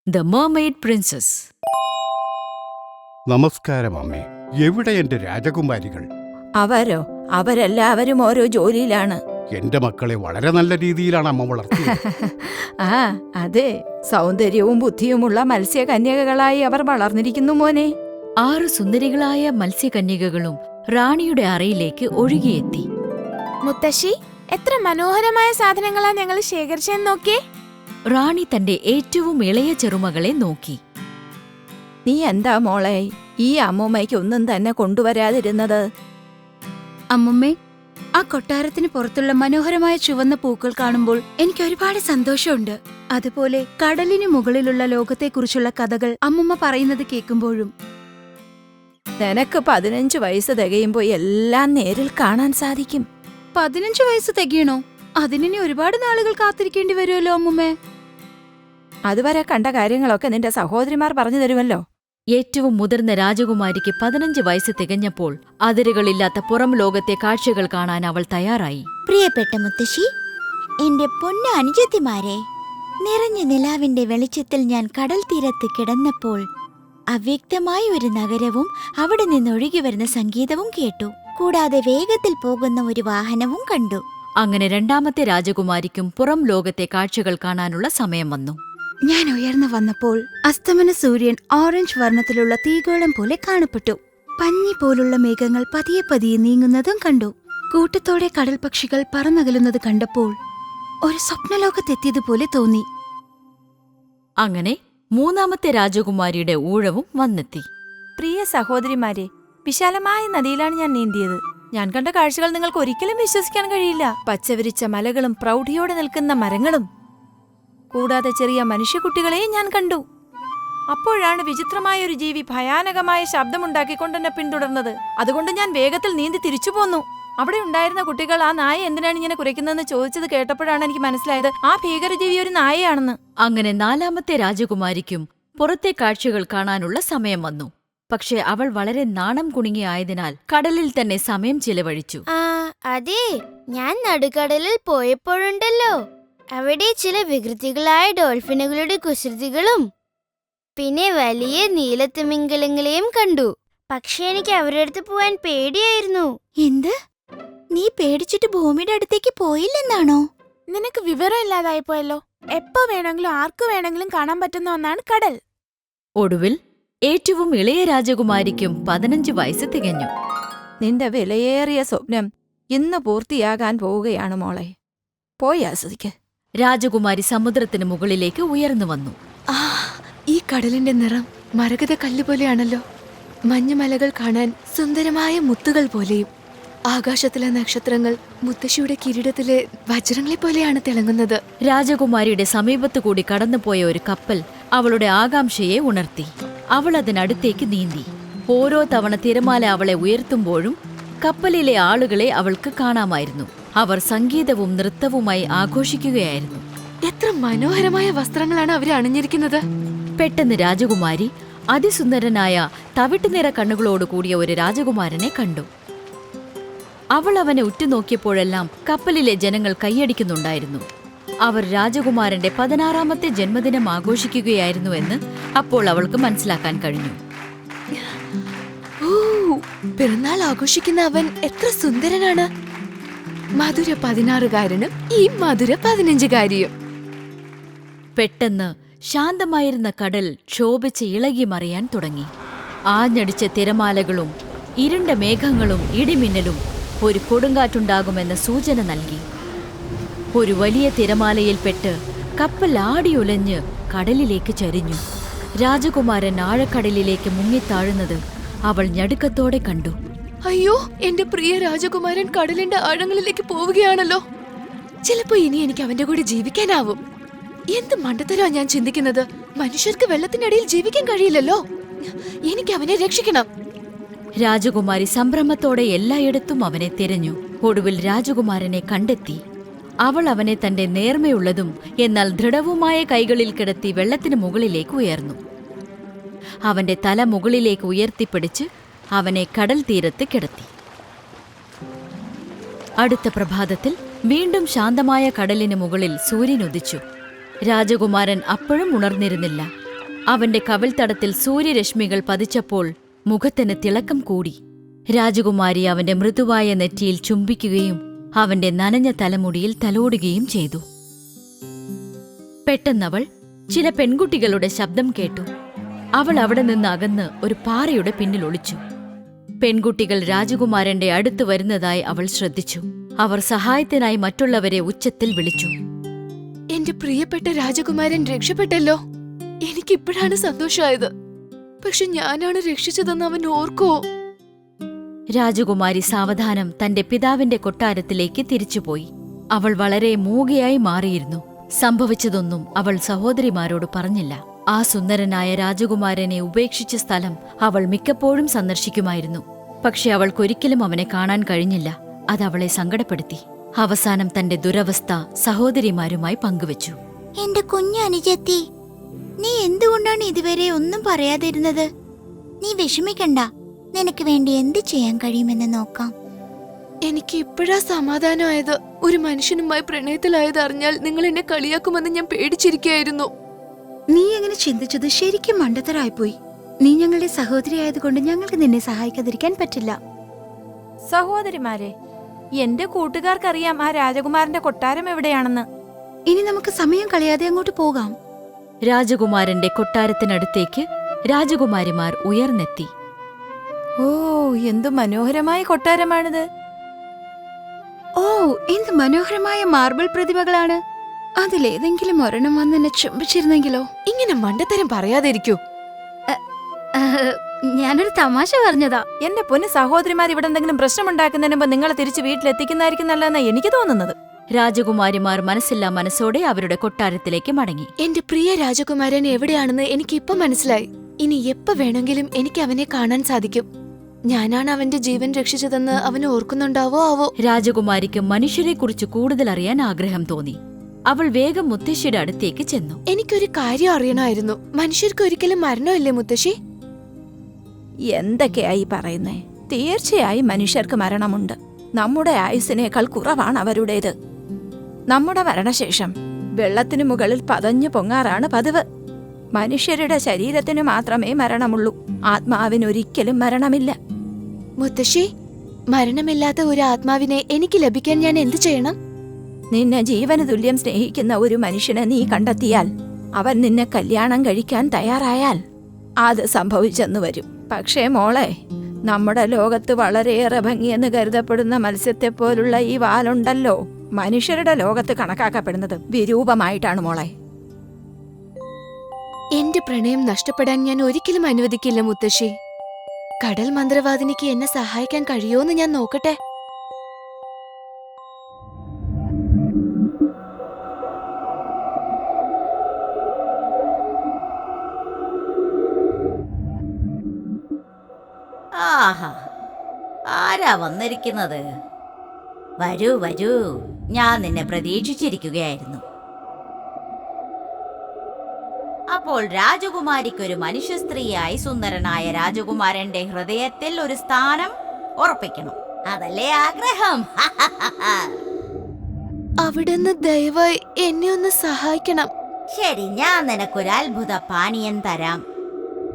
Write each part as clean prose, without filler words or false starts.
The Mermaid Princess. നമസ്കാരം അമ്മേ. എവിടെ എന്റെ രാജകുമാരികൾ? അവരെല്ലാവരും ഓരോ ജോലിയിലാണ്. എന്റെ മക്കളെ വളരെ നല്ല രീതിയിലാണ് അമ്മ വളർത്തിയത്. ആ അതെ, സൗന്ദര്യവും ബുദ്ധിയുമുള്ള മത്സ്യകന്യകകളായി അവർ വളർന്നിരിക്കുന്നു മോനെ. 6 സുന്ദരികളായ മത്സ്യകന്യകകളും റാണിയുടെ അറയിലേക്ക് ഒഴുകിയെത്തി. മുത്തശ്ശി, എത്ര മനോഹരമായ സാധനങ്ങളാ ഞങ്ങൾ ശേഖരിച്ചെന്ന് നോക്കിയേ. റാണി തന്റെ ഏറ്റവും ഇളയ ചെറുമകളെ നോക്കി. നീ എന്താ മോളെ ഈ അമ്മൂമ്മയ്ക്ക് ഒന്നും തന്നെ കൊണ്ടുവരാതിരുന്നത്? അമ്മുമ്മേ, ആ കൊട്ടാരത്തിന് പുറത്തുള്ള മനോഹരമായ ചുവന്ന പൂക്കൾ കാണുമ്പോൾ എനിക്ക് ഒരുപാട് സന്തോഷമുണ്ട്. അതുപോലെ കടലിനു മുകളിലുള്ള ലോകത്തെക്കുറിച്ചുള്ള കഥകൾ അമ്മുമ്മ പറയുന്നത് കേൾക്കുമ്പോഴും. നിനക്ക് 15 വയസ്സ് തികയുമ്പോ എല്ലാം നേരിൽ കാണാൻ സാധിക്കും. 15 വയസ്സ് തികയണോ? അതിനി ഒരുപാട് നാളുകൾ കാത്തിരിക്കേണ്ടി വരുമല്ലോ അമ്മുമ്മേ. അതുവരെ കണ്ട കാര്യങ്ങളൊക്കെ നിന്റെ സഹോദരിമാർ പറഞ്ഞു തരുമല്ലോ. ഏറ്റവും മുതിർന്ന രാജകുമാരിക്ക് 15 വയസ്സ് തികഞ്ഞപ്പോൾ അതിരുകളില്ലാത്ത പുറം ലോകത്തെ കാഴ്ചകൾ കാണാൻ അവൾ തയ്യാറായി. പ്രിയപ്പെട്ട മുത്തശ്ശി, എന്റെ പൊന്ന അനുജത്തിമാരെ, നിറഞ്ഞ നിലാവിന്റെ വെളിച്ചത്തിൽ ഞാൻ കടൽ തീരത്ത് കിടന്നപ്പോൾ അവ്യക്തമായ ഒരു നഗരവും അവിടെ നിന്നൊഴുകി വരുന്ന സംഗീതവും കേട്ടു. കൂടാതെ വേഗത്തിൽ പോകുന്ന ഒരു വാഹനവും കണ്ടു. അങ്ങനെ രണ്ടാമത്തെ രാജകുമാരിക്കും പുറം ലോകത്തെ കാഴ്ചകൾ കാണാനുള്ള സമയം വന്നു. ഞാൻ ഉയർന്നു വന്നപ്പോൾ അസ്തമന സൂര്യൻ ഓറഞ്ച് വർണ്ണത്തിലുള്ള തീഗോളം പോലെ കാണപ്പെട്ടു. പഞ്ഞി പോലുള്ള മേഘങ്ങൾ പതിയെ പതിയെ നീങ്ങുന്നതും കണ്ടു. കൂട്ടത്തോടെ കടൽ പക്ഷികൾ പറന്നകലുന്നത് കണ്ടപ്പോൾ ഒരു സ്വപ്നലോകത്തെത്തിയതുപോലെ തോന്നി. അങ്ങനെ മൂന്നാമത്തെ രാജകുമാരിയുടെ ഊഴവും വന്നെത്തി. പ്രിയ സഹോദരിമാരെ, വിശാലമായ നദിയിലാണ് ഞാൻ നീന്തിയത്. ഞാൻ കണ്ട കാഴ്ചകൾ നിങ്ങൾക്ക് ഒരിക്കലും വിശ്വസിക്കാൻ കഴിയില്ല. പച്ചവിരിച്ച മലകളും പ്രൗഢിയോടെ നിൽക്കുന്ന മരങ്ങളും കൂടാതെ ചെറിയ മനുഷ്യക്കുട്ടികളെയും ഞാൻ കണ്ടു. അപ്പോഴാണ് വിചിത്രമായ ഒരു ജീവി ഭയാനകമായ ശബ്ദമുണ്ടാക്കിക്കൊണ്ടെന്നെ പിന്തുടർന്നത്. അതുകൊണ്ട് ഞാൻ വേഗത്തിൽ നീന്തി തിരിച്ചു പോന്നു. അവിടെ ഉണ്ടായിരുന്ന കുട്ടികൾ ആ നായ എന്തിനാണ് ഇങ്ങനെ കുരയ്ക്കുന്നതെന്ന് ചോദിച്ചത് കേട്ടപ്പോഴാണ് എനിക്ക് മനസ്സിലായത് ആ ഭീകരജീവി ഒരു നായയാണെന്ന്. അങ്ങനെ നാലാമത്തെ രാജകുമാരിക്കും പുറത്തെ കാഴ്ചകൾ കാണാനുള്ള സമയം വന്നു. പക്ഷെ അവൾ വളരെ നാണം കുണുങ്ങിയായതിനാൽ കടലിൽ തന്നെ സമയം ചിലവഴിച്ചു. അതെ, ഞാൻ നടുക്കടലിൽ പോയപ്പോഴുണ്ടല്ലോ, അവിടെ ചില വികൃതികളായ ഡോൾഫിനുകളുടെ കുസൃതികളും പിന്നെ വലിയ നീലത്തിമിംഗലങ്ങളെയും കണ്ടു. പക്ഷെ എനിക്ക് അവരുടെ അടുത്ത് പോവാൻ പേടിയായിരുന്നു. എന്ത്? നീ പേടിച്ചിട്ട് ഭൂമിയുടെ അടുത്തേക്ക് പോയില്ലെന്നാണോ? നിനക്ക് വിവരം ഇല്ലാതായി പോയല്ലോ. എപ്പോ വേണമെങ്കിലും ആർക്കു വേണമെങ്കിലും കാണാൻ പറ്റുന്ന ഒന്നാണ് കടൽ. ഒടുവിൽ ഏറ്റവും ഇളയ രാജകുമാരിക്കും 15 വയസ്സ് തികഞ്ഞു. നിന്റെ വിലയേറിയ സ്വപ്നം ഇന്ന് പൂർത്തിയാകാൻ പോവുകയാണ് മോളെ. പോയി ആസ്വദിക്ക്. രാജകുമാരി സമുദ്രത്തിന് മുകളിലേക്ക് ഉയർന്നു വന്നു. ഈ കടലിന്റെ നിറം മരകത കല്ല് പോലെയാണല്ലോ. മഞ്ഞുമലകൾ കാണാൻ സുന്ദരമായ മുത്തുകൾ പോലെയും ആകാശത്തിലെ നക്ഷത്രങ്ങൾ മുത്തശ്ശിയുടെ കിരീടത്തിലെ വജ്രങ്ങളെ പോലെയാണ് തിളങ്ങുന്നത്. രാജകുമാരിയുടെ സമീപത്തുകൂടി കടന്നുപോയ ഒരു കപ്പൽ അവളുടെ ആകാംക്ഷയെ ഉണർത്തി. അവൾ അതിനടുത്തേക്ക് നീന്തി. ഓരോ തവണ തിരമാല അവളെ ഉയർത്തുമ്പോഴും കപ്പലിലെ ആളുകളെ അവൾക്ക് കാണാമായിരുന്നു. അവർ സംഗീതവും നൃത്തവുമായി ആഘോഷിക്കുകയായിരുന്നു. എത്ര മനോഹരമായ വസ്ത്രങ്ങളാണ് അവർ അണിഞ്ഞിരിക്കുന്നത്! പെട്ടെന്ന് രാജകുമാരി അതിസുന്ദരനായ തവിട്ടുനിറ കണ്ണുകളോട് കൂടിയ ഒരു രാജകുമാരനെ കണ്ടു. അവൾ അവനെ ഉറ്റുനോക്കിയപ്പോഴെല്ലാം കപ്പലിലെ ജനങ്ങൾ കൈയടിക്കുന്നുണ്ടായിരുന്നു. അവർ രാജകുമാരന്റെ 16ാമത്തെ ജന്മദിനം ആഘോഷിക്കുകയായിരുന്നുവെന്ന് അപ്പോൾ അവൾക്ക് മനസ്സിലാക്കാൻ കഴിഞ്ഞു. പിറന്നാൾ ആഘോഷിക്കുന്ന അവൻ എത്ര സുന്ദരനാണ്! മധുര 16കാരനും ഈ മധുര 15കാരിയും. പെട്ടെന്ന് ശാന്തമായിരുന്ന കടൽ ക്ഷോഭിച്ച് ഇളകി മറിയാൻ തുടങ്ങി. ആഞ്ഞടിച്ച തിരമാലകളും ഇരുണ്ട മേഘങ്ങളും ഇടിമിന്നലും ഒരു കൊടുങ്കാറ്റുണ്ടാകുമെന്ന സൂചന നൽകി. ഒരു വലിയ തിരമാലയിൽപ്പെട്ട് കപ്പൽ ആടിയുലഞ്ഞ് കടലിലേക്ക് ചരിഞ്ഞു. രാജകുമാരൻ ആഴക്കടലിലേക്ക് മുങ്ങിത്താഴുന്നത് അവൾ ഞടുക്കത്തോടെ കണ്ടു. അയ്യോ, എന്റെ പ്രിയ രാജകുമാരൻ കടലിന്റെ ആഴങ്ങളിലേക്ക് പോവുകയാണല്ലോ. ചിലപ്പോ ഇനി എനിക്ക് അവന്റെ കൂടെ ജീവിക്കാനാവും. എന്ത് മണ്ടത്തരോ ഞാൻ ചിന്തിക്കുന്നത്! മനുഷ്യർക്ക് വെള്ളത്തിനടിയിൽ ജീവിക്കാൻ കഴിയില്ലല്ലോ. എനിക്ക് അവനെ രക്ഷിക്കണം. രാജകുമാരി സംഭ്രമത്തോടെ എല്ലായിടത്തും അവനെ തിരഞ്ഞു. ഒടുവിൽ രാജകുമാരനെ കണ്ടെത്തി. അവൾ അവനെ തന്റെ നേർമയുള്ളതും എന്നാൽ ദൃഢവുമായ കൈകളിൽ കിടത്തി വെള്ളത്തിന് മുകളിലേക്ക് ഉയർന്നു. അവന്റെ തല മുകളിലേക്ക് ഉയർത്തിപ്പിടിച്ച് അവനെ കടൽ തീരത്ത് കിടത്തി. അടുത്ത പ്രഭാതത്തിൽ വീണ്ടും ശാന്തമായ കടലിന് മുകളിൽ സൂര്യൻ ഉദിച്ചു. രാജകുമാരൻ അപ്പോഴും ഉണർന്നിരുന്നില്ല. അവന്റെ കവിൾത്തടത്തിൽ സൂര്യരശ്മികൾ പതിച്ചപ്പോൾ മുഖത്തിന് തിളക്കം കൂടി. രാജകുമാരി അവന്റെ മൃദുവായ നെറ്റിയിൽ ചുംബിക്കുകയും അവന്റെ നനഞ്ഞ തലമുടിയിൽ തലോടുകയും ചെയ്തു. പെട്ടെന്നവൾ ചില പെൺകുട്ടികളുടെ ശബ്ദം കേട്ടു. അവൾ അവിടെ നിന്ന് അകന്ന് ഒരു പാറയുടെ പിന്നിൽ ഒളിച്ചു. പെൺകുട്ടികൾ രാജകുമാരന്റെ അടുത്തു വരുന്നതായി അവൾ ശ്രദ്ധിച്ചു. അവർ സഹായത്തിനായി മറ്റുള്ളവരെ ഉച്ചത്തിൽ വിളിച്ചു. എന്റെ പ്രിയപ്പെട്ട രാജകുമാരൻ രക്ഷപ്പെട്ടല്ലോ. എനിക്കിപ്പോഴാണ് സന്തോഷമായത്. പക്ഷെ ഞാനാണ് രക്ഷിച്ചതെന്ന് അവൻ ഓർക്കോ? രാജകുമാരി സാവധാനം തന്റെ പിതാവിന്റെ കൊട്ടാരത്തിലേക്ക് തിരിച്ചുപോയി. അവൾ വളരെ മൂകയായി മാറിയിരുന്നു. സംഭവിച്ചതൊന്നും അവൾ സഹോദരിമാരോട് പറഞ്ഞില്ല. ആ സുന്ദരനായ രാജകുമാരനെ ഉപേക്ഷിച്ച സ്ഥലം അവൾ മിക്കപ്പോഴും സന്ദർശിക്കുമായിരുന്നു. പക്ഷെ അവൾക്കൊരിക്കലും അവനെ കാണാൻ കഴിഞ്ഞില്ല. അതവളെ സങ്കടപ്പെടുത്തി. അവസാനം തന്റെ ദുരവസ്ഥ സഹോദരിമാരുമായി പങ്കുവച്ചു. എന്റെ കുഞ്ഞു അനുജത്തി, നീ എന്തുകൊണ്ടാണ് ഇതുവരെ ഒന്നും പറയാതിരുന്നത്? നീ വിഷമിക്കണ്ട, നിനക്ക് വേണ്ടി എന്ത് ചെയ്യാൻ കഴിയുമെന്ന് നോക്കാം. എനിക്ക് ഇപ്പോഴാ സമാധാനമായത്. ഒരു മനുഷ്യനുമായി പ്രണയത്തിലായത് അറിഞ്ഞാൽ നിങ്ങൾ എന്നെ കളിയാക്കുമെന്ന് ഞാൻ പേടിച്ചിരിക്കുകയായിരുന്നു. നീ എങ്ങനെ ചിന്തിച്ചത് ശരിക്കും മണ്ടത്തരായിപ്പോയി. നീ ഞങ്ങളുടെ സഹോദരിയായതുകൊണ്ട് ഞങ്ങൾക്ക് നിന്നെ സഹായിക്കാതിരിക്കാൻ പറ്റില്ല. സഹോദരിമാരെ, എന്റെ കൂട്ടുകാർക്കറിയാം ആ രാജകുമാരന്റെ കൊട്ടാരം എവിടെയാണെന്ന്. ഇനി നമുക്ക് സമയം കളയാതെ അങ്ങോട്ട് പോകാം. രാജകുമാരന്റെ കൊട്ടാരത്തിനടുത്തേക്ക് രാജകുമാരിമാർ ഉയർന്നെത്തി. ഓ, എന്തു മനോഹരമായ കൊട്ടാരമാണിത്! ഓ, എന്ത് മനോഹരമായ മാർബിൾ പ്രതിമകളാണ്. അതിലേതെങ്കിലും ഒരെണ്ണം വന്ന് എന്നെ ചുംബിച്ചിരുന്നെങ്കിലോ? ഇങ്ങനെ മണ്ടത്തരം പറയാതിരിക്കൂ. ഞാനൊരു തമാശ പറഞ്ഞതാ. എന്റെ പൊന്നു സഹോദരിമാർ, ഇവിടെ എന്തെങ്കിലും പ്രശ്നമുണ്ടാക്കുന്നതിന് മുമ്പ് നിങ്ങളെ തിരിച്ച് വീട്ടിലെത്തിക്കുന്നതായിരിക്കും നല്ലതെന്നാണ് എനിക്ക് തോന്നുന്നത്. രാജകുമാരിമാർ മനസ്സില്ലാ മനസ്സോടെ അവരുടെ കൊട്ടാരത്തിലേക്ക് മടങ്ങി. എന്റെ പ്രിയ രാജകുമാരൻ എവിടെയാണെന്ന് എനിക്കിപ്പം മനസ്സിലായി. ഇനി എപ്പോ വേണമെങ്കിലും എനിക്ക് അവനെ കാണാൻ സാധിക്കും. ഞാനാണ് അവന്റെ ജീവൻ രക്ഷിച്ചതെന്ന് അവന് ഓർക്കുന്നുണ്ടാവോ ആവോ. രാജകുമാരിക്ക് മനുഷ്യരെക്കുറിച്ച് കൂടുതൽ അറിയാൻ ആഗ്രഹം തോന്നി. അവൾ വേഗം മുത്തശ്ശിയുടെ അടുത്തേക്ക് ചെന്നു. എനിക്കൊരു കാര്യം അറിയണമായിരുന്നു. മനുഷ്യർക്ക് ഒരിക്കലും മരണമില്ലേ മുത്തശ്ശി? എന്തൊക്കെയായി പറയുന്നേ? തീർച്ചയായും മനുഷ്യർക്ക് മരണമുണ്ട്. നമ്മുടെ ആയുസ്സിനേക്കാൾ കുറവാണ് അവരുടേത്. നമ്മുടെ മരണശേഷം വെള്ളത്തിനു മുകളിൽ പതഞ്ഞു പൊങ്ങാറാണ് പതിവ്. മനുഷ്യരുടെ ശരീരത്തിന് മാത്രമേ മരണമുള്ളൂ. ആത്മാവിനൊരിക്കലും മരണമില്ല. മുത്തശ്ശി, മരണമില്ലാത്ത ഒരു ആത്മാവിനെ എനിക്ക് ലഭിക്കാൻ ഞാൻ എന്തു ചെയ്യണം? നിന്നെ ജീവന് തുല്യം സ്നേഹിക്കുന്ന ഒരു മനുഷ്യനെ നീ കണ്ടെത്തിയാൽ, അവൻ നിന്നെ കല്യാണം കഴിക്കാൻ തയ്യാറായാൽ അത് സംഭവിച്ചെന്നു വരും. പക്ഷേ മോളെ, നമ്മുടെ ലോകത്ത് വളരെയേറെ ഭംഗിയെന്ന് കരുതപ്പെടുന്ന മത്സ്യത്തെപ്പോലുള്ള ഈ വാലുണ്ടല്ലോ, മനുഷ്യരുടെ ലോകത്ത് കണക്കാക്കപ്പെടുന്നത് വിരൂപമായിട്ടാണ് മോളെ. എന്റെ പ്രണയം നഷ്ടപ്പെടാൻ ഞാൻ ഒരിക്കലും അനുവദിക്കില്ല മുത്തശ്ശി. കടൽ മന്ത്രവാദിനിക്ക് എന്നെ സഹായിക്കാൻ കഴിയോന്ന് ഞാൻ നോക്കട്ടെ. ആഹാ, ആരാ വന്നിരിക്കുന്നത്? വരൂ വരൂ, ഞാൻ നിന്നെ പ്രതീക്ഷിച്ചിരിക്കുകയായിരുന്നു. അപ്പോൾ രാജകുമാരിക്കൊരു മനുഷ്യ സ്ത്രീയായി സുന്ദരനായ രാജകുമാരന്റെ ഹൃദയത്തിൽ ഒരു സ്ഥാനം ഉറപ്പിക്കണം, അതല്ലേ ആഗ്രഹം? അവിടുന്ന് ദയവായി എന്നെ ഒന്ന് സഹായിക്കണം. ശരി, ഞാൻ നിനക്കൊരു അത്ഭുത പാനീയം തരാം.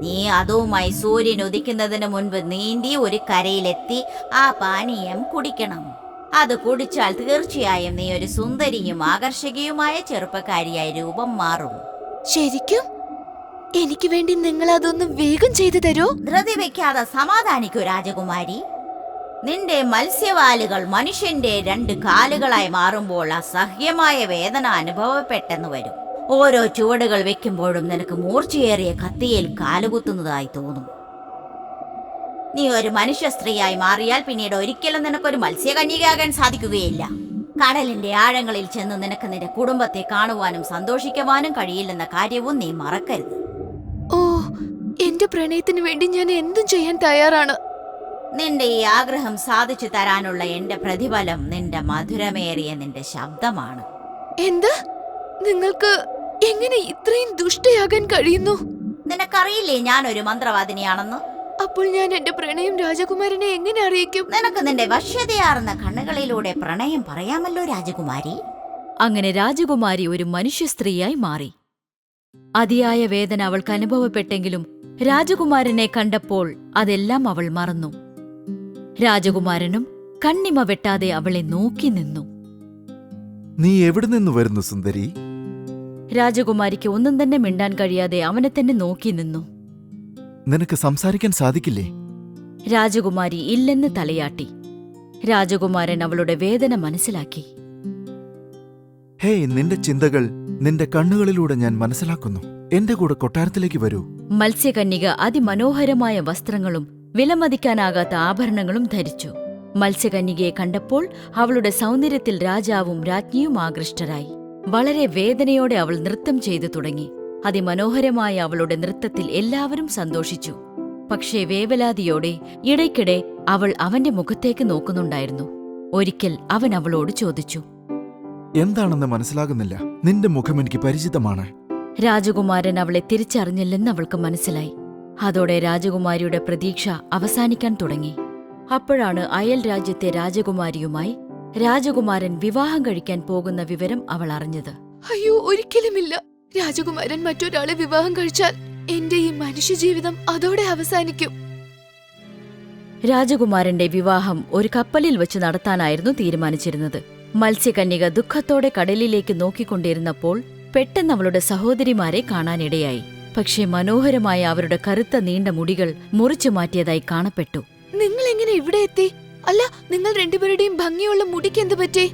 നീ അതുമായി സൂര്യൻ ഉദിക്കുന്നതിന് മുൻപ് നീന്തി ഒരു കരയിലെത്തി ആ പാനീയം കുടിക്കണം. അത് കുടിച്ചാൽ തീർച്ചയായും നീ ഒരു സുന്ദരിയും ആകർഷകയുമായ ചെറുപ്പക്കാരിയായി രൂപം മാറും. ശരിക്കും? എനിക്ക് വേണ്ടി നിങ്ങൾ അതൊന്ന് വേഗം ചെയ്തു തരൂ. ധൃതി വെക്കാതെ സമാധാനിക്കൂ രാജകുമാരി. നിന്റെ മത്സ്യവാലുകൾ മനുഷ്യന്റെ 2 കാലുകളായി മാറുമ്പോൾ അസഹ്യമായ വേദന അനുഭവപ്പെട്ടെന്ന് വരും. ഓരോ ചുവടുകൾ വെക്കുമ്പോഴും നിനക്ക് മൂർച്ചയേറിയ കത്തിയിൽ കാലുകുത്തുന്നതായി തോന്നും. നീ ഒരു മനുഷ്യ സ്ത്രീയായി മാറിയാൽ പിന്നീട് ഒരിക്കലും നിനക്കൊരു മത്സ്യകന്യകയാകാൻ സാധിക്കുകയില്ല. കടലിന്റെ ആഴങ്ങളിൽ ചെന്ന് നിനക്ക് നിന്റെ കുടുംബത്തെ കാണുവാനും സന്തോഷിക്കുവാനും കഴിയില്ലെന്ന കാര്യവും നീ മറക്കരുത്. ഓ, എന്റെ പ്രണയത്തിന് വേണ്ടി ഞാൻ എന്തും ചെയ്യാൻ തയ്യാറാണ്. നിന്റെ ഈ ആഗ്രഹം സാധിച്ചു തരാനുള്ള എന്റെ പ്രതിഫലം നിന്റെ മധുരമേറിയ നിന്റെ ശബ്ദമാണ്. എന്ത്? നിങ്ങൾക്ക് എങ്ങനെ ഇത്രയും ദുഷ്ടയാകാൻ കഴിയുന്നു? നിനക്കറിയില്ലേ ഞാനൊരു മന്ത്രവാദിനിയാണെന്ന്? അപ്പോൾ ഞാൻ എന്റെ പ്രണയം രാജകുമാരനെ എങ്ങനെ അറിയിക്കും? നിനക്ക് നിന്റെ വശ്യതയാർന്ന കണ്ണുകളിലൂടെ പ്രണയം പറയാമല്ലോ രാജകുമാരി. അങ്ങനെ രാജകുമാരി ഒരു മനുഷ്യ സ്ത്രീയായി മാറി. അതിയായ വേദന അവൾക്ക് അനുഭവപ്പെട്ടെങ്കിലും രാജകുമാരനെ കണ്ടപ്പോൾ അതെല്ലാം അവൾ മറന്നു. രാജകുമാരനും കണ്ണിമ വെട്ടാതെ അവളെ നോക്കി നിന്നു. നീ എവിടെ നിന്ന് വരുന്നു സുന്ദരി? രാജകുമാരിക്ക് ഒന്നും തന്നെ മിണ്ടാൻ കഴിയാതെ അവനെ തന്നെ നോക്കി നിന്നു. നിനക്ക് സംസാരിക്കാൻ സാധിക്കില്ലേ? രാജകുമാരി ഇല്ലെന്ന് തലയാട്ടി. രാജകുമാരൻ അവളുടെ വേദന മനസ്സിലാക്കി. ഹേയ്, നിന്റെ ചിന്തകൾ നിന്റെ കണ്ണുകളിലൂടെ ഞാൻ മനസ്സിലാക്കുന്നു. എന്റെ കൂടെ കൊട്ടാരത്തിലേക്ക് വരൂ. മത്സ്യകന്യക അതിമനോഹരമായ വസ്ത്രങ്ങളും വിലമതിക്കാനാകാത്ത ആഭരണങ്ങളും ധരിച്ചു. മത്സ്യകന്യകയെ കണ്ടപ്പോൾ അവളുടെ സൗന്ദര്യത്തിൽ രാജാവും രാജ്ഞിയും ആകൃഷ്ടരായി. വളരെ വേദനയോടെ അവൾ നൃത്തം ചെയ്തു തുടങ്ങി. അതിമനോഹരമായ അവളുടെ നൃത്തത്തിൽ എല്ലാവരും സന്തോഷിച്ചു. പക്ഷേ വേവലാതിയോടെ ഇടയ്ക്കിടെ അവൾ അവന്റെ മുഖത്തേക്ക് നോക്കുന്നുണ്ടായിരുന്നു. ഒരിക്കൽ അവൻ അവളോട് ചോദിച്ചു, എന്താണെന്ന് മനസ്സിലാകുന്നില്ല. നിന്റെ മുഖം എനിക്ക് പരിചിതമാണ്. രാജകുമാരൻ അവളെ തിരിച്ചറിഞ്ഞില്ലെന്ന് അവൾക്ക് മനസ്സിലായി. അതോടെ രാജകുമാരിയുടെ പ്രതീക്ഷ അവസാനിക്കാൻ തുടങ്ങി. അപ്പോഴാണ് അയൽ രാജ്യത്തെ രാജകുമാരിയുമായി രാജകുമാരൻ വിവാഹം കഴിക്കാൻ പോകുന്ന വിവരം അവൾ അറിഞ്ഞത്. അയ്യോ, ഒരിക്കലുമില്ല. രാജകുമാരൻ മറ്റൊരാളെ വിവാഹം കഴിച്ചാൽ എന്റെ ഈ മനുഷ്യജീവിതം അതോടെ അവസാനിക്കും. രാജകുമാരന്റെ വിവാഹം ഒരു കപ്പലിൽ വെച്ച് നടത്താനായിരുന്നു തീരുമാനിച്ചിരുന്നത്. മത്സ്യകന്യക ദുഃഖത്തോടെ കടലിലേക്ക് നോക്കിക്കൊണ്ടിരുന്നപ്പോൾ പെട്ടെന്ന് അവളുടെ സഹോദരിമാരെ കാണാനിടയായി. പക്ഷേ മനോഹരമായ അവരുടെ കറുത്ത നീണ്ട മുടികൾ മുറിച്ചു മാറ്റിയതായി കാണപ്പെട്ടു. നിങ്ങൾ എങ്ങനെ ഇവിടെ എത്തി? അല്ല, നിങ്ങൾ രണ്ടുപേരുടെയും ഭംഗിയുള്ള മുടിക്ക് എന്ത് പറ്റി?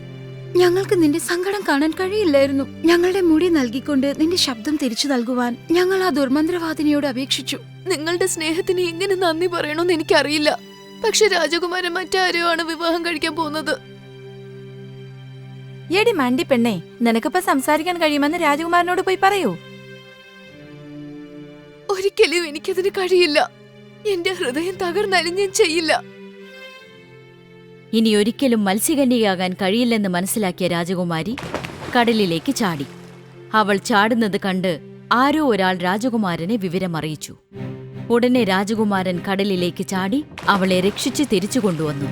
ഞങ്ങൾക്ക് നിന്റെ സങ്കടം കാണാൻ കഴിയില്ലായിരുന്നു. ഞങ്ങളുടെ മുടി നൽകിക്കൊണ്ട് നിന്റെ ശബ്ദം തിരിച്ചു നൽകുവാൻ ഞങ്ങൾ ആ ദുർമന്ത്രവാദിനിയോട് അപേക്ഷിച്ചു. നിങ്ങളുടെ സ്നേഹത്തിന് എങ്ങനെ നന്ദി പറയണമെന്ന് എനിക്കറിയില്ല. പക്ഷെ രാജകുമാരൻ മറ്റാരെയോ ആണ് വിവാഹം കഴിക്കാൻ പോകുന്നത്. എടി മണ്ടി പെണ്ണേ, നിനക്കിപ്പോ സംസാരിക്കാൻ കഴിയുമെന്ന് രാജകുമാരനോട് പോയി പറയൂ. ഒരിക്കലും എനിക്കതിന് കഴിയില്ല. എന്റെ ഹൃദയം തകർന്നലിഞ്ഞ് ചെയ്യില്ല. ഇനി ഒരിക്കലും മത്സ്യകന്യകയാകാൻ കഴിയില്ലെന്ന് മനസ്സിലാക്കിയ രാജകുമാരി കടലിലേക്ക് ചാടി. അവൾ ചാടുന്നത് കണ്ട് ആരോ ഒരാൾ രാജകുമാരനെ വിവരമറിയിച്ചു. ഉടനെ രാജകുമാരൻ കടലിലേക്ക് ചാടി അവളെ രക്ഷിച്ച് തിരിച്ചു കൊണ്ടുവന്നു.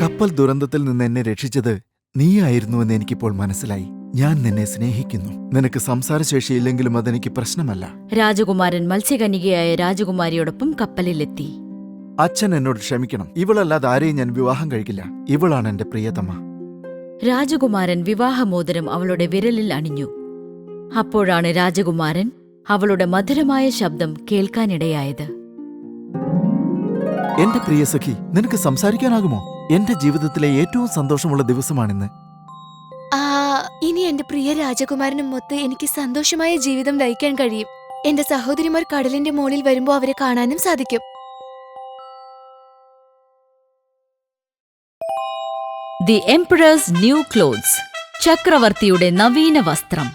കപ്പൽ ദുരന്തത്തിൽ നിന്ന് എന്നെ രക്ഷിച്ചത് നീയായിരുന്നുവെന്ന് എനിക്കിപ്പോൾ മനസ്സിലായി. ഞാൻ നിന്നെ സ്നേഹിക്കുന്നു. നിനക്ക് സംസാരശേഷിയില്ലെങ്കിലും അതെനിക്ക് പ്രശ്നമല്ല. രാജകുമാരൻ മത്സ്യകന്യകയായ രാജകുമാരിയോടൊപ്പം കപ്പലിലെത്തി. അച്ഛൻ എന്നോട് ക്ഷമിക്കണം. ഇവളല്ലാതെ ആരെയും ഞാൻ വിവാഹം കഴിക്കില്ല. ഇവളാണ് എന്റെ പ്രിയതമ. രാജകുമാരൻ വിവാഹമോതിരം അവളുടെ വിരലിൽ അണിഞ്ഞു. അപ്പോഴാണ് രാജകുമാരൻ അവളുടെ മധുരമായ ശബ്ദം കേൾക്കാനിടയായത്. എന്റെ പ്രിയ സഖി, നിനക്ക് സംസാരിക്കാനാകുമോ? എന്റെ ജീവിതത്തിലെ ഏറ്റവും സന്തോഷമുള്ള ദിവസമാണിന്ന്. ഇനി എന്റെ പ്രിയ രാജകുമാരനും മൊത്ത് എനിക്ക് സന്തോഷമായ ജീവിതം നയിക്കാൻ കഴിയും. എന്റെ സഹോദരിമാർ കടലിന്റെ മുകളിൽ വരുമ്പോ അവരെ കാണാനും സാധിക്കും. ദി എംപറേഴ്സ് ന്യൂ ക്ലോത്ത്സ്, ചക്രവർത്തിയുടെ നവീന വസ്ത്രം.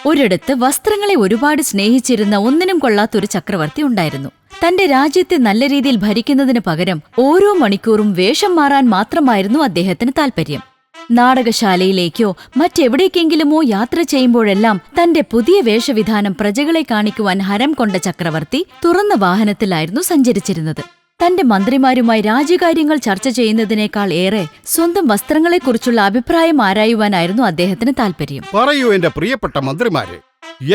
ഒരിടത്ത് വസ്ത്രങ്ങളെ ഒരുപാട് സ്നേഹിച്ചിരുന്ന ഒന്നിനും കൊള്ളാത്തൊരു ചക്രവർത്തി ഉണ്ടായിരുന്നു. തന്റെ രാജ്യത്തെ നല്ല രീതിയിൽ ഭരിക്കുന്നതിന് പകരം ഓരോ മണിക്കൂറും വേഷം മാറാൻ മാത്രമായിരുന്നു അദ്ദേഹത്തിന് താൽപര്യം. നാടകശാലയിലേക്കോ മറ്റെവിടേക്കെങ്കിലുമോ യാത്ര ചെയ്യുമ്പോഴെല്ലാം തന്റെ പുതിയ വേഷവിധാനം പ്രജകളെ കാണിക്കുവാൻ ഹരം കൊണ്ട ചക്രവർത്തി തുറന്ന വാഹനത്തിലായിരുന്നു സഞ്ചരിച്ചിരുന്നത്. തന്റെ മന്ത്രിമാരുമായി രാജ്യകാര്യങ്ങൾ ചർച്ച ചെയ്യുന്നതിനേക്കാൾ ഏറെ സ്വന്തം വസ്ത്രങ്ങളെക്കുറിച്ചുള്ള അഭിപ്രായം ആരായുവാനായിരുന്നു അദ്ദേഹത്തിന് താൽപര്യം. പറയൂ എന്റെ പ്രിയപ്പെട്ട മന്ത്രിമാരെ,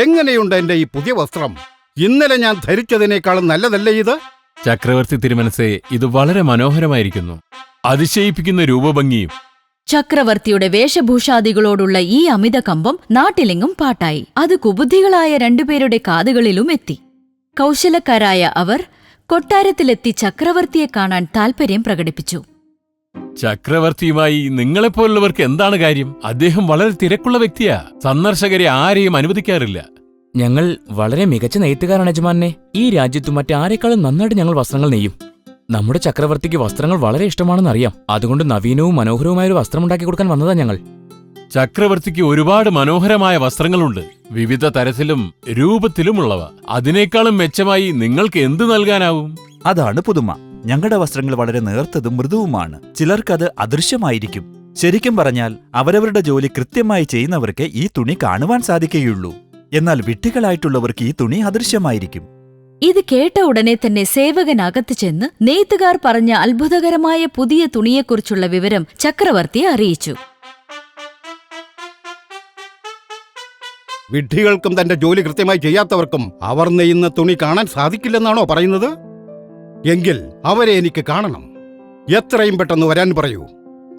എങ്ങനെയുണ്ട് എന്റെ ഈ പുതിയ വസ്ത്രം? ഇന്നലെ ഞാൻ ധരിച്ചതിനേക്കാളും നല്ലതല്ലേ ഇത്? ചക്രവർത്തി തിരുമനസേ, ഇത് വളരെ മനോഹരമായിരിക്കുന്നു. അതിശയിപ്പിക്കുന്ന രൂപഭംഗിയും. ചക്രവർത്തിയുടെ വേഷഭൂഷാദികളോടുള്ള ഈ അമിതകമ്പം നാട്ടിലെങ്ങും പാട്ടായി. അത് കുബുദ്ധികളായ രണ്ടുപേരുടെ കാതുകളിലും എത്തി. കൗശലക്കാരായ അവർ കൊട്ടാരത്തിലെത്തി ചക്രവർത്തിയെ കാണാൻ താൽപര്യം പ്രകടിപ്പിച്ചു. ചക്രവർത്തിയുമായി നിങ്ങളെപ്പോലുള്ളവർക്ക് എന്താണ് കാര്യം? അദ്ദേഹം വളരെ തിരക്കുള്ള വ്യക്തിയാ. സന്ദർശകരെ ആരെയും അനുവദിക്കാറില്ല. ഞങ്ങൾ വളരെ മികച്ച നെയ്ത്തുകാരാണ് യജമാനെ. ഈ രാജ്യത്തു മറ്റാരെക്കാളും നന്നായിട്ട് ഞങ്ങൾ വസ്ത്രങ്ങൾ നെയ്യും. നമ്മുടെ ചക്രവർത്തിക്ക് വസ്ത്രങ്ങൾ വളരെ ഇഷ്ടമാണെന്ന് അറിയാം. അതുകൊണ്ട് നവീനവും മനോഹരവുമായ ഒരു വസ്ത്രമുണ്ടാക്കി കൊടുക്കാൻ വന്നതാ ഞങ്ങൾ. ചക്രവർത്തിക്ക് ഒരുപാട് മനോഹരമായ വസ്ത്രങ്ങളുണ്ട്, വിവിധ തരത്തിലും രൂപത്തിലുമുള്ളവ. അതിനേക്കാളും മെച്ചമായി നിങ്ങൾക്ക് എന്ത് നൽകാനാവും? അതാണ് പുതുമ. ഞങ്ങളുടെ വസ്ത്രങ്ങൾ വളരെ നേർത്തതും മൃദുവുമാണ്. ചിലർക്കത് അദൃശ്യമായിരിക്കും. ശരിക്കും പറഞ്ഞാൽ അവരവരുടെ ജോലി കൃത്യമായി ചെയ്യുന്നവർക്ക് ഈ തുണി കാണുവാൻ സാധിക്കുകയുള്ളൂ. എന്നാൽ വിഡ്ഢികളായിട്ടുള്ളവർക്ക് ഈ തുണി അദൃശ്യമായിരിക്കും. ഇത് കേട്ട ഉടനെ തന്നെ സേവകൻ അകത്ത് ചെന്ന് നെയ്ത്തുകാർ പറഞ്ഞ അത്ഭുതകരമായ പുതിയ തുണിയെക്കുറിച്ചുള്ള വിവരം ചക്രവർത്തിയെ അറിയിച്ചു. വിഡ്ഢികൾക്കും തന്റെ ജോലി കൃത്യമായി ചെയ്യാത്തവർക്കും അവർ നെയ്യുന്ന തുണി കാണാൻ സാധിക്കില്ലെന്നാണോ പറയുന്നത്? എങ്കിൽ അവരെ എനിക്ക് കാണണം. എത്രയും പെട്ടെന്ന് വരാൻ പറയൂ.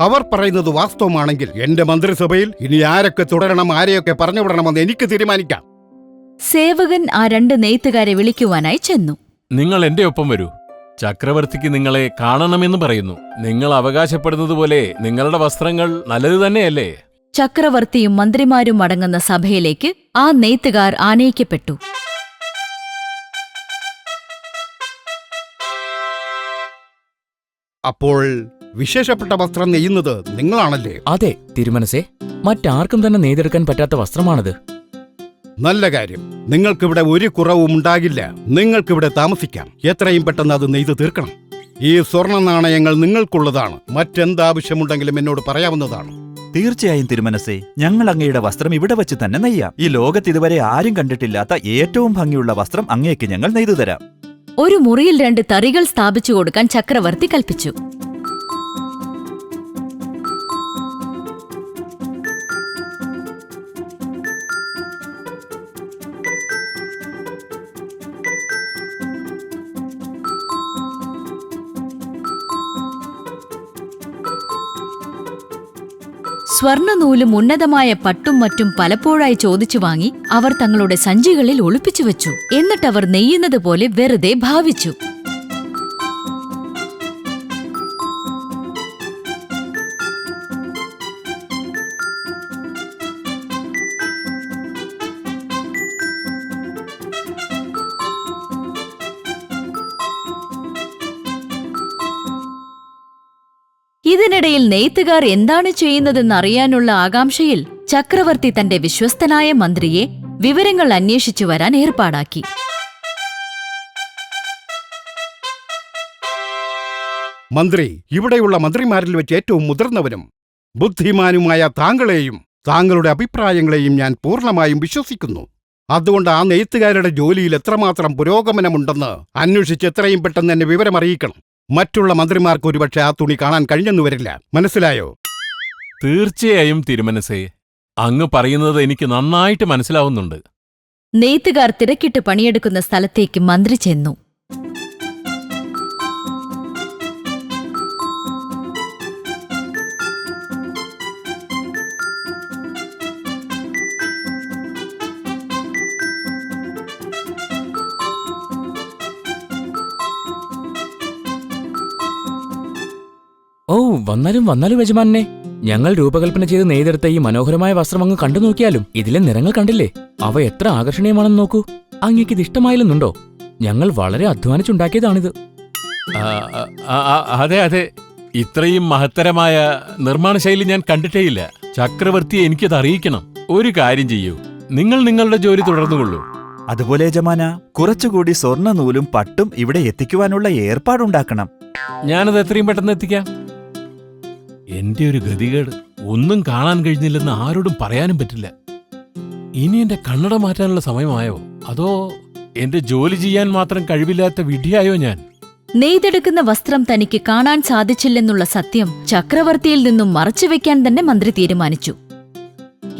അവർ പറയുന്നത് വാസ്തവമാണെങ്കിൽ എന്റെ മന്ത്രിസഭയിൽ ഇനി ആരൊക്കെ തുടരണം, ആരെയൊക്കെ പറഞ്ഞുവിടണമെന്ന് എനിക്ക് തീരുമാനിക്കാം. സേവകൻ ആ 2 നെയ്ത്തുകാരെ വിളിക്കുവാനായി ചെന്നു. നിങ്ങൾ എന്റെ ഒപ്പം വരൂ. ചക്രവർത്തിക്ക് നിങ്ങളെ കാണണമെന്ന് പറയുന്നു. നിങ്ങൾ അവകാശപ്പെടുന്നതുപോലെ നിങ്ങളുടെ വസ്ത്രങ്ങൾ നല്ലത് തന്നെയല്ലേ? ചക്രവർത്തിയും മന്ത്രിമാരും അടങ്ങുന്ന സഭയിലേക്ക് ആ നെയ്ത്തുകാർ ആനയിക്കപ്പെട്ടു. അപ്പോൾ വിശേഷപ്പെട്ട വസ്ത്രം നെയ്യുന്നത് നിങ്ങളാണല്ലേ? അതെ തിരുമനസേ, മറ്റാർക്കും തന്നെ നെയ്തെടുക്കാൻ പറ്റാത്ത വസ്ത്രമാണത്. നല്ല കാര്യം. നിങ്ങൾക്കിവിടെ ഒരു കുറവും ഉണ്ടാകില്ല. നിങ്ങൾക്കിവിടെ താമസിക്കാം. എത്രയും പെട്ടെന്ന് അത് നെയ്ത് തീർക്കണം. ഈ സ്വർണ്ണ നാണയങ്ങൾ നിങ്ങൾക്കുള്ളതാണ്. മറ്റെന്താവശ്യമുണ്ടെങ്കിലും എന്നോട് പറയാവുന്നതാണ്. തീർച്ചയായും തിരുമനസേ, ഞങ്ങൾ അങ്ങയുടെ വസ്ത്രം ഇവിടെ വച്ച് തന്നെ നെയ്യാം. ഈ ലോകത്ത് ഇതുവരെ ആരും കണ്ടിട്ടില്ലാത്ത ഏറ്റവും ഭംഗിയുള്ള വസ്ത്രം അങ്ങേക്ക് ഞങ്ങൾ നെയ്തു തരാം. ഒരു മുറിയിൽ 2 തറികൾ സ്ഥാപിച്ചു കൊടുക്കാൻ ചക്രവർത്തി കൽപ്പിച്ചു. സ്വർണ്ണനൂലും ഉന്നതമായ പട്ടും മറ്റും പലപ്പോഴായി ചോദിച്ചു വാങ്ങി അവർ തങ്ങളുടെ സഞ്ചികളിൽ ഒളിപ്പിച്ചു വെച്ചു. എന്നിട്ടവർ നെയ്യുന്നത് പോലെ വെറുതെ ഭാവിച്ചു. ഇതിനിടയിൽ നെയ്ത്തുകാർ എന്താണ് ചെയ്യുന്നതെന്നറിയാനുള്ള ആകാംക്ഷയിൽ ചക്രവർത്തി തന്റെ വിശ്വസ്തനായ മന്ത്രിയെ വിവരങ്ങൾ അന്വേഷിച്ചു വരാൻ ഏർപ്പാടാക്കി. മന്ത്രി, ഇവിടെയുള്ള മന്ത്രിമാരിൽ വെച്ച് ഏറ്റവും മുതിർന്നവനും ബുദ്ധിമാനുമായ താങ്കളെയും താങ്കളുടെ അഭിപ്രായങ്ങളെയും ഞാൻ പൂർണ്ണമായും വിശ്വസിക്കുന്നു. അതുകൊണ്ട് ആ നെയ്ത്തുകാരുടെ ജോലിയിൽ എത്രമാത്രം പുരോഗമനമുണ്ടെന്ന് അന്വേഷിച്ച് എത്രയും പെട്ടെന്ന് എന്നെ വിവരമറിയിക്കണം. മറ്റുള്ള മന്ത്രിമാർക്ക് ഒരുപക്ഷെ ആ തുണി കാണാൻ കഴിഞ്ഞെന്നു വരില്ല. മനസ്സിലായോ? തീർച്ചയായും തിരുമനസേ, അങ്ങ് പറയുന്നത് എനിക്ക് നന്നായിട്ട് മനസ്സിലാവുന്നുണ്ട്. നെയ്ത്തുകാർ തിരക്കിട്ട് പണിയെടുക്കുന്ന സ്ഥലത്തേക്ക് മന്ത്രി ചെന്നു. ഓ, വന്നാലും യജമാനെ. ഞങ്ങൾ രൂപകൽപ്പന ചെയ്ത് നെയ്തെടുത്ത ഈ മനോഹരമായ വസ്ത്രം അങ്ങ് കണ്ടു നോക്കിയാലും ഇതിലെ നിറങ്ങൾ കണ്ടില്ലേ? അവ എത്ര ആകർഷണീയമാണെന്ന് നോക്കൂ. അങ്ങേക്ക് ഇത് ഇഷ്ടമായില്ലെന്നുണ്ടോ? ഞങ്ങൾ വളരെ അധ്വാനിച്ചുണ്ടാക്കിയതാണിത്. അതെ അതെ, ഇത്രയും മഹത്തരമായ നിർമ്മാണ ശൈലി ഞാൻ കണ്ടിട്ടേയില്ല. ചക്രവർത്തിയെ എനിക്കത് അറിയിക്കണം. ഒരു കാര്യം ചെയ്യൂ, നിങ്ങൾ നിങ്ങളുടെ ജോലി തുടർന്നുകൊള്ളൂ. അതുപോലെ യജമാന, കുറച്ചുകൂടി സ്വർണ്ണ നൂലും പട്ടും ഇവിടെ എത്തിക്കുവാനുള്ള ഏർപ്പാടുണ്ടാക്കണം. ഞാനത് എത്രയും പെട്ടെന്ന് എത്തിക്കാം. എന്റെ ഒരു ഗതികേട്, ഒന്നും കാണാൻ കഴിഞ്ഞില്ലെന്ന് ആരോടും പറയാനും പറ്റില്ല. ഇനി എന്റെ കണ്ണട മാറ്റാനുള്ള സമയമായോ? അതോ എന്റെ ജോലി ചെയ്യാൻ മാത്രം കഴിവില്ലാത്ത വിഡ്ഢിയായോ ഞാൻ? നെയ്തെടുക്കുന്ന വസ്ത്രം തനിക്ക് കാണാൻ സാധിച്ചില്ലെന്നുള്ള സത്യം ചക്രവർത്തിയിൽ നിന്നും മറച്ചുവെക്കാൻ തന്നെ മന്ത്രി തീരുമാനിച്ചു.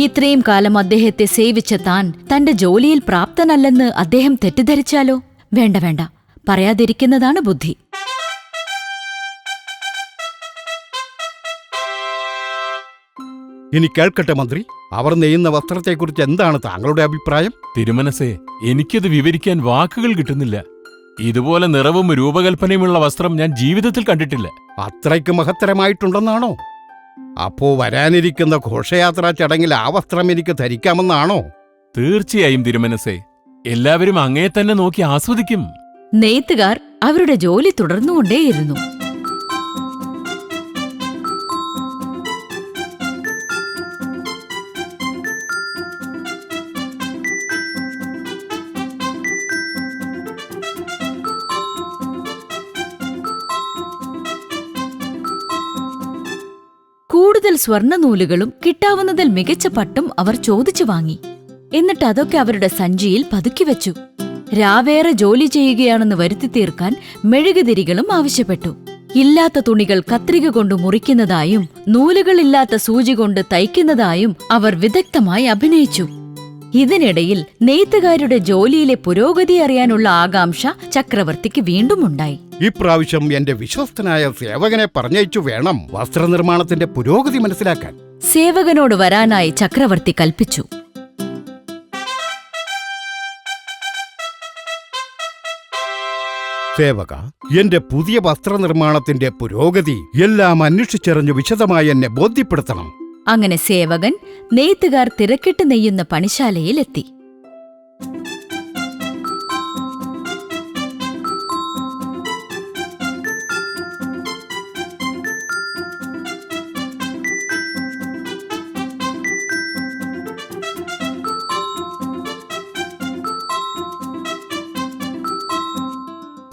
ഇത്രയും കാലം അദ്ദേഹത്തെ സേവിച്ച താൻ തന്റെ ജോലിയിൽ പ്രാപ്തനല്ലെന്ന് അദ്ദേഹം തെറ്റിദ്ധരിച്ചാലോ? വേണ്ട, പറയാതിരിക്കുന്നതാണ് ബുദ്ധി. ഇനി കേൾക്കട്ടെ മന്ത്രി, അവർ നെയ്യുന്ന വസ്ത്രത്തെക്കുറിച്ച് എന്താണ് താങ്കളുടെ അഭിപ്രായം? തിരുമനസേ, എനിക്കത് വിവരിക്കാൻ വാക്കുകൾ കിട്ടുന്നില്ല. ഇതുപോലെ നിറവും രൂപകൽപ്പനയുമുള്ള വസ്ത്രം ഞാൻ ജീവിതത്തിൽ കണ്ടിട്ടില്ല. അത്രയ്ക്ക് മഹത്തരമായിട്ടുണ്ടെന്നാണോ? അപ്പോ വരാനിരിക്കുന്ന ഘോഷയാത്രാ ചടങ്ങിൽ ആ വസ്ത്രം എനിക്ക് ധരിക്കാമെന്നാണോ? തീർച്ചയായും തിരുമനസേ, എല്ലാവരും അങ്ങേ തന്നെ നോക്കി ആസ്വദിക്കും. നെയ്ത്തുകാർ അവരുടെ ജോലി തുടർന്നുകൊണ്ടേയിരുന്നു. കൂടുതൽ സ്വർണ്ണനൂലുകളും കിട്ടാവുന്നതിൽ മികച്ച പട്ടും അവർ ചോദിച്ചു വാങ്ങി. എന്നിട്ട് അതൊക്കെ അവരുടെ സഞ്ചിയിൽ പതുക്കിവെച്ചു. രാവേറെ ജോലി ചെയ്യുകയാണെന്ന് വരുത്തി തീർക്കാൻ മെഴുകുതിരികളും ആവശ്യപ്പെട്ടു. ഇല്ലാത്ത തുണികൾ കത്രിക കൊണ്ട് മുറിക്കുന്നതായും നൂലുകളില്ലാത്ത സൂചി കൊണ്ട് തയ്ക്കുന്നതായും അവർ വിദഗ്ധമായി അഭിനയിച്ചു. ഇതിനിടയിൽ നെയ്ത്തുകാരുടെ ജോലിയിലെ പുരോഗതി അറിയാനുള്ള ആകാംക്ഷ ചക്രവർത്തിക്ക് വീണ്ടും ഉണ്ടായി. ഇപ്രാവശ്യം എന്റെ വിശ്വസ്തനായ സേവകനെ പറഞ്ഞയച്ചു വേണം വസ്ത്രനിർമ്മാണത്തിന്റെ പുരോഗതി മനസ്സിലാക്കാൻ. സേവകനോട് വരാനായി ചക്രവർത്തി കൽപ്പിച്ചു. സേവക, എന്റെ പുതിയ വസ്ത്രനിർമ്മാണത്തിന്റെ പുരോഗതി എല്ലാം അന്വേഷിച്ചറിഞ്ഞു വിശദമായി എന്നെ ബോധ്യപ്പെടുത്തണം. അങ്ങനെ സേവകൻ നെയ്ത്തുകാർ തിരക്കിട്ട് നെയ്യുന്ന പണിശാലയിലെത്തി.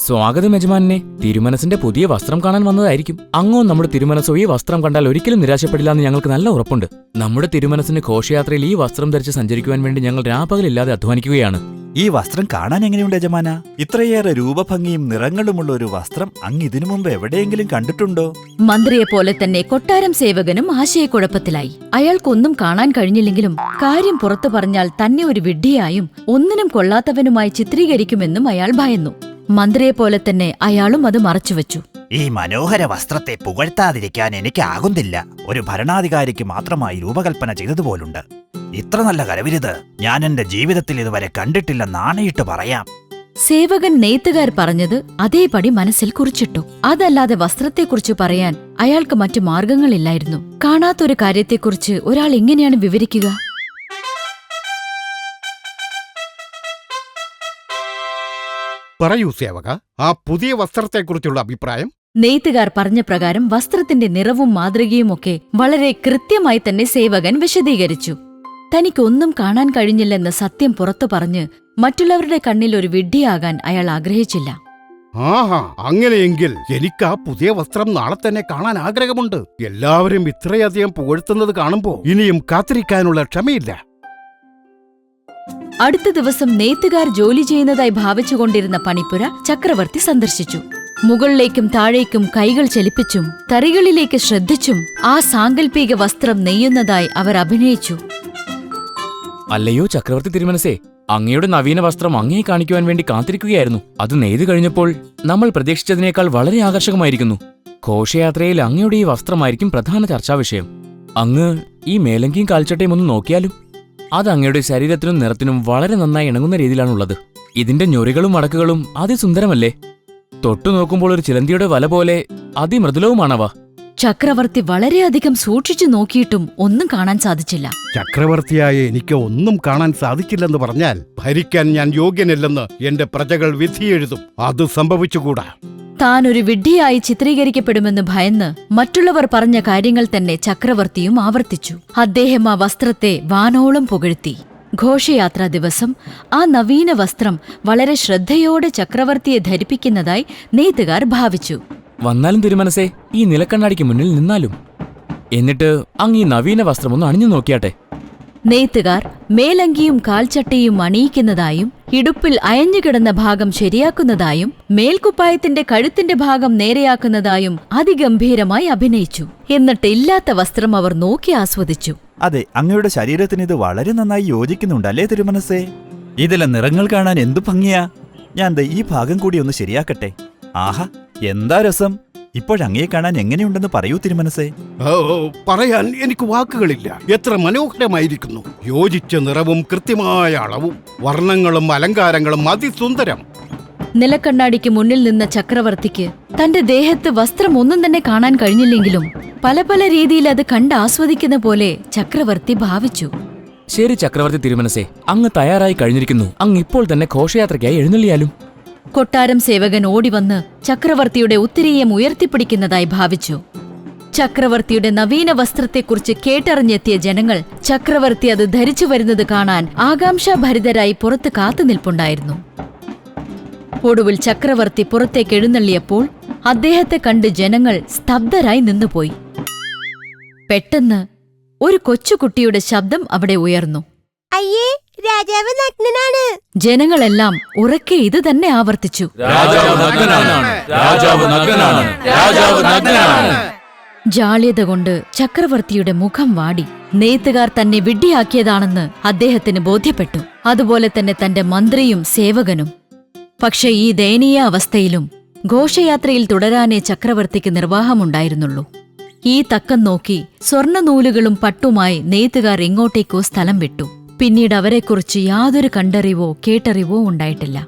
സ്വാഗതം യജമാനെ. തിരുമനസിന്റെ പുതിയ വസ്ത്രം കാണാൻ വന്നതായിരിക്കും. അങ്ങോ നമ്മുടെ തിരുമനസോ ഈ വസ്ത്രം കണ്ടാൽ ഒരിക്കലും നിരാശപ്പെടില്ല എന്ന് ഞങ്ങൾക്ക് നല്ല ഉറപ്പുണ്ട്. നമ്മുടെ തിരുമനസിന് ഘോഷയാത്രയിൽ ഈ വസ്ത്രം ധരിച്ച് സഞ്ചരിക്കുവാൻ വേണ്ടി ഞങ്ങൾ രാപ്പകലില്ലാതെ അധ്വാനിക്കുകയാണ്. ഈ വസ്ത്രം കാണാൻ എങ്ങനെയുണ്ട് യജമാന? ഇത്രയേറെ രൂപഭംഗിയും നിറങ്ങളുമുള്ള ഒരു വസ്ത്രം അങ്ങ് ഇതിനു മുമ്പ് എവിടെയെങ്കിലും കണ്ടിട്ടുണ്ടോ? മന്ത്രിയെപ്പോലെ തന്നെ കൊട്ടാരം സേവകനും ആശയക്കുഴപ്പത്തിലായി. അയാൾക്കൊന്നും കാണാൻ കഴിഞ്ഞില്ലെങ്കിലും കാര്യം പുറത്തു പറഞ്ഞാൽ തന്നെ ഒരു വിഡ്ഢിയായും ഒന്നിനും കൊള്ളാത്തവനുമായി ചിത്രീകരിക്കുമെന്നും അയാൾ ഭയന്നു. മന്ത്രിയെപ്പോലെ തന്നെ അയാളും അത് മറച്ചുവെച്ചു. ഈ മനോഹര വസ്ത്രത്തെ പുകഴ്ത്താതിരിക്കാൻ എനിക്കാകുന്നില്ല. ഒരു ഭരണാധികാരിക്ക് മാത്രമായി രൂപകൽപ്പന ചെയ്തതുപോലുണ്ട്. ഇത്ര നല്ല കരവിരുത് ഞാൻ എന്റെ ജീവിതത്തിൽ ഇതുവരെ കണ്ടിട്ടില്ലെന്ന് ആണയിട്ട് പറയാം. സേവകൻ നെയ്ത്തുകാർ പറഞ്ഞത് അതേപടി മനസ്സിൽ കുറിച്ചിട്ടു. അതല്ലാതെ വസ്ത്രത്തെക്കുറിച്ച് പറയാൻ അയാൾക്ക് മറ്റു മാർഗങ്ങളില്ലായിരുന്നു. കാണാത്തൊരു കാര്യത്തെക്കുറിച്ച് ഒരാൾ എങ്ങനെയാണ് വിവരിക്കുക? പറയൂ സേവക, ആ പുതിയ വസ്ത്രത്തെക്കുറിച്ചുള്ള അഭിപ്രായം. നെയ്ത്തുകാർ പറഞ്ഞ പ്രകാരം വസ്ത്രത്തിന്റെ നിറവും മാതൃകയുമൊക്കെ വളരെ കൃത്യമായി തന്നെ സേവകൻ വിശദീകരിച്ചു. തനിക്കൊന്നും കാണാൻ കഴിഞ്ഞില്ലെന്ന് സത്യം പുറത്തു പറഞ്ഞ് മറ്റുള്ളവരുടെ കണ്ണിൽ ഒരു വിഡ്ഢിയാകാൻ അയാൾ ആഗ്രഹിച്ചില്ല. ആഹാ, അങ്ങനെയെങ്കിൽ എനിക്ക് ആ പുതിയ വസ്ത്രം നാളെ തന്നെ കാണാൻ ആഗ്രഹമുണ്ട്. എല്ലാവരും ഇത്രയധികം പുകഴ്ത്തുന്നത് കാണുമ്പോ ഇനിയും കാത്തിരിക്കാനുള്ള ക്ഷമയില്ല. അടുത്ത ദിവസം നെയ്ത്തുകാർ ജോലി ചെയ്യുന്നതായി ഭാവിച്ചുകൊണ്ടിരുന്ന പണിപ്പുര ചക്രവർത്തി സന്ദർശിച്ചു. മുകളിലേക്കും താഴേക്കും കൈകൾ ചലിപ്പിച്ചും തറികളിലേക്ക് ശ്രദ്ധിച്ചും ആ സാങ്കല്പിക വസ്ത്രം നെയ്യുന്നതായി അവർ അഭിനയിച്ചു. അല്ലയോ ചക്രവർത്തി തിരുമനസേ, അങ്ങയുടെ നവീന വസ്ത്രം അങ്ങയെ കാണിക്കുവാൻ വേണ്ടി കാത്തിരിക്കുകയായിരുന്നു. അത് നെയ്തു കഴിഞ്ഞപ്പോൾ നമ്മൾ പ്രതീക്ഷിച്ചതിനേക്കാൾ വളരെ ആകർഷകമായിരിക്കുന്നു. ഘോഷയാത്രയിൽ അങ്ങയുടെ ഈ വസ്ത്രമായിരിക്കും പ്രധാന ചർച്ചാവിഷയം. അങ്ങ് ഈ മേലങ്കിയും കാൽച്ചട്ടയും ഒന്ന് നോക്കിയാലും അത് അങ്ങയുടെ ശരീരത്തിനും നിറത്തിനും വളരെ നന്നായി ഇണങ്ങുന്ന രീതിയിലാണുള്ളത്. ഇതിന്റെ ഞൊറികളും മടക്കുകളും അതിസുന്ദരമല്ലേ? തൊട്ടു നോക്കുമ്പോൾ ഒരു ചിലന്തിയുടെ വല പോലെ അതിമൃദുലവുമാണവ. ചക്രവർത്തി വളരെയധികം സൂക്ഷിച്ചു നോക്കിയിട്ടും ഒന്നും കാണാൻ സാധിച്ചില്ല. ചക്രവർത്തിയായ എനിക്ക് ഒന്നും കാണാൻ സാധിച്ചില്ലെന്ന് പറഞ്ഞാൽ ഭരിക്കാൻ ഞാൻ യോഗ്യനല്ലെന്ന് എന്റെ പ്രജകൾ വിധിയെഴുതും. അത് സംഭവിച്ചുകൂടാ. താൻ ഒരു വിഡ്ഢിയായി ചിത്രീകരിക്കപ്പെടുമെന്ന് ഭയന്ന് മറ്റുള്ളവർ പറഞ്ഞ കാര്യങ്ങൾ തന്നെ ചക്രവർത്തിയും ആവർത്തിച്ചു. അദ്ദേഹം ആ വസ്ത്രത്തെ വാനോളം പുകഴ്ത്തി. ഘോഷയാത്രാ ദിവസം ആ നവീന വസ്ത്രം വളരെ ശ്രദ്ധയോടെ ചക്രവർത്തിയെ ധരിപ്പിക്കുന്നതായി നെയ്ത്തുകാർ ഭാവിച്ചു. വന്നാലും തിരുമനസേ, ഈ നിലക്കണ്ണാടിക്ക് മുന്നിൽ നിന്നാലും. എന്നിട്ട് അങ്ങ് ഈ നവീന വസ്ത്രമൊന്ന് അണിഞ്ഞു നോക്കിയാട്ടെ. നെയ്ത്തുകാർ മേലങ്കിയും കാൽച്ചട്ടയും അണിയിക്കുന്നതായും ഇടുപ്പിൽ അയഞ്ഞുകിടന്ന ഭാഗം ശരിയാക്കുന്നതായും മേൽക്കുപ്പായത്തിന്റെ കഴുത്തിന്റെ ഭാഗം നേരെയാക്കുന്നതായും അതിഗംഭീരമായി അഭിനയിച്ചു. എന്നിട്ട് ഇല്ലാത്ത വസ്ത്രം അവർ നോക്കി ആസ്വദിച്ചു. അതെ, അങ്ങയുടെ ശരീരത്തിന് ഇത് വളരെ നന്നായി യോജിക്കുന്നുണ്ടല്ലേ തിരുമനസേ? ഇതിലെ നിറങ്ങൾ കാണാൻ എന്തു ഭംഗിയാ. ഞാൻ ദേ ഈ ഭാഗം കൂടി ഒന്ന് ശരിയാക്കട്ടെ. ആഹാ, എന്താ രസം. ഇപ്പോഴങ്ങയെ കാണാൻ എങ്ങനെയുണ്ടെന്ന് പറയൂ തിരുമനസേ. പറയാൻ എനിക്ക് വാക്കുകളില്ല. എത്ര മനോഹരമായിരിക്കുന്നു. യോജിച്ച നിറവും കൃത്യമായ അളവും വർണ്ണങ്ങളും അലങ്കാരങ്ങളും അതിസുന്ദരം. നിലക്കണ്ണാടിക്ക് മുന്നിൽ നിന്ന ചക്രവർത്തിക്ക് തന്റെ ദേഹത്ത് വസ്ത്രം ഒന്നും തന്നെ കാണാൻ കഴിഞ്ഞില്ലെങ്കിലും പല പല രീതിയിൽ അത് കണ്ട് ആസ്വദിക്കുന്ന പോലെ ചക്രവർത്തി ഭാവിച്ചു. ശരി ചക്രവർത്തി തിരുമനസേ, അങ്ങ് തയ്യാറായി കഴിഞ്ഞിരിക്കുന്നു. അങ്ങ് ഇപ്പോൾ തന്നെ ഘോഷയാത്രയ്ക്കായി എഴുന്നള്ളിയാലും. കൊട്ടാരം സേവകൻ ഓടിവന്ന് ചക്രവർത്തിയുടെ ഉത്തിരീയം ഉയർത്തിപ്പിടിക്കുന്നതായി ഭാവിച്ചു. ചക്രവർത്തിയുടെ നവീന വസ്ത്രത്തെക്കുറിച്ച് കേട്ടറിഞ്ഞെത്തിയ ജനങ്ങൾ ചക്രവർത്തി അത് ധരിച്ചു വരുന്നത് കാണാൻ ആകാംക്ഷാഭരിതരായി പുറത്ത് കാത്തുനിൽപ്പുണ്ടായിരുന്നു. ഒടുവിൽ ചക്രവർത്തി പുറത്തേക്ക് എഴുന്നള്ളിയപ്പോൾ അദ്ദേഹത്തെ കണ്ട് ജനങ്ങൾ സ്തബ്ധരായി നിന്നുപോയി. പെട്ടെന്ന് ഒരു കൊച്ചുകുട്ടിയുടെ ശബ്ദം അവിടെ ഉയർന്നു. അയ്യേ, രാജാവ് നഗ്നനാണ്. ജനങ്ങളെല്ലാം ഉറക്കെ ഇത് തന്നെ ആവർത്തിച്ചു. ജാള്യത കൊണ്ട് ചക്രവർത്തിയുടെ മുഖം വാടി. നെയ്ത്തുകാർ തന്നെ വിഡ്ഢിയാക്കിയതാണെന്ന് അദ്ദേഹത്തിന് ബോധ്യപ്പെട്ടു. അതുപോലെ തന്നെ തന്റെ മന്ത്രിയും സേവകനും. പക്ഷെ ഈ ദയനീയ അവസ്ഥയിലും ഘോഷയാത്രയിൽ തുടരാനേ ചക്രവർത്തിക്ക് നിർവാഹമുണ്ടായിരുന്നുള്ളൂ. ഈ തക്കം നോക്കി സ്വർണ്ണനൂലുകളും പട്ടുമായി നെയ്ത്തുകാർ എങ്ങോട്ടേക്കോ സ്ഥലം വിട്ടു. പിന്നീട് അവരെക്കുറിച്ച് യാതൊരു കണ്ടറിവോ കേട്ടറിവോ ഉണ്ടായിട്ടില്ല.